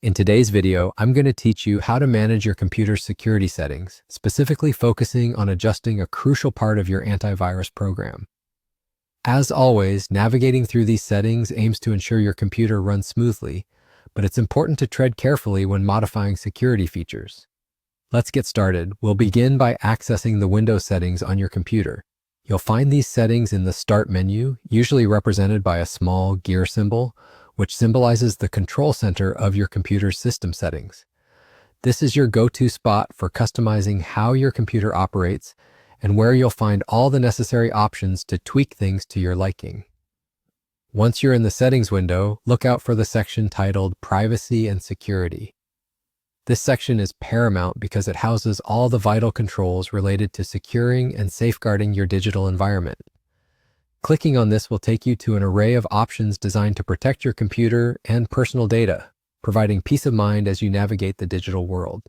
In today's video, I'm going to teach you how to manage your computer's security settings, specifically focusing on adjusting a crucial part of your antivirus program. As always, navigating through these settings aims to ensure your computer runs smoothly, but it's important to tread carefully when modifying security features. Let's get started. We'll begin by accessing the Windows settings on your computer. You'll find these settings in the Start menu, usually represented by a small gear symbol, which symbolizes the control center of your computer's system settings. This is your go-to spot for customizing how your computer operates and where you'll find all the necessary options to tweak things to your liking. Once you're in the settings window, look out for the section titled Privacy and Security. This section is paramount because it houses all the vital controls related to securing and safeguarding your digital environment. Clicking on this will take you to an array of options designed to protect your computer and personal data, providing peace of mind as you navigate the digital world.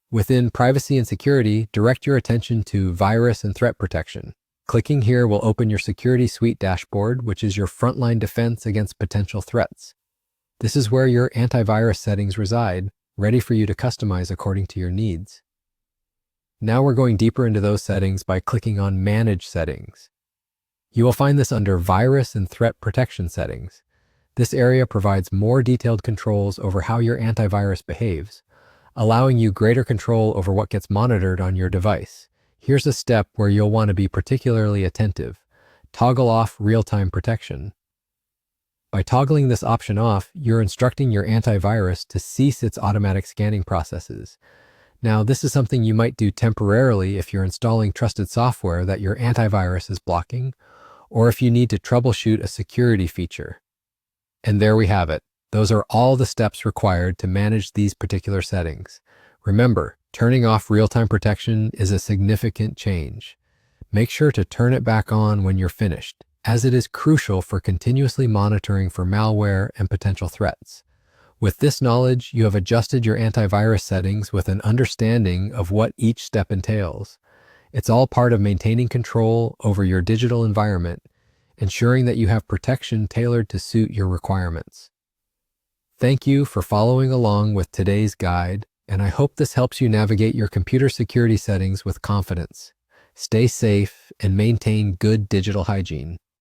Within Privacy and Security, direct your attention to Virus and Threat Protection. Clicking here will open your Security Suite dashboard, which is your frontline defense against potential threats. This is where your antivirus settings reside, ready for you to customize according to your needs. Now we're going deeper into those settings by clicking on Manage Settings. You will find this under Virus and Threat Protection Settings. This area provides more detailed controls over how your antivirus behaves, allowing you greater control over what gets monitored on your device. Here's a step where you'll want to be particularly attentive. Toggle off real-time protection. By toggling this option off, you're instructing your antivirus to cease its automatic scanning processes. Now, this is something you might do temporarily if you're installing trusted software that your antivirus is blocking, or if you need to troubleshoot a security feature. And there we have it. Those are all the steps required to manage these particular settings. Remember, turning off real-time protection is a significant change. Make sure to turn it back on when you're finished, as it is crucial for continuously monitoring for malware and potential threats. With this knowledge, you have adjusted your antivirus settings with an understanding of what each step entails. It's all part of maintaining control over your digital environment, ensuring that you have protection tailored to suit your requirements. Thank you for following along with today's guide, and I hope this helps you navigate your computer security settings with confidence. Stay safe and maintain good digital hygiene.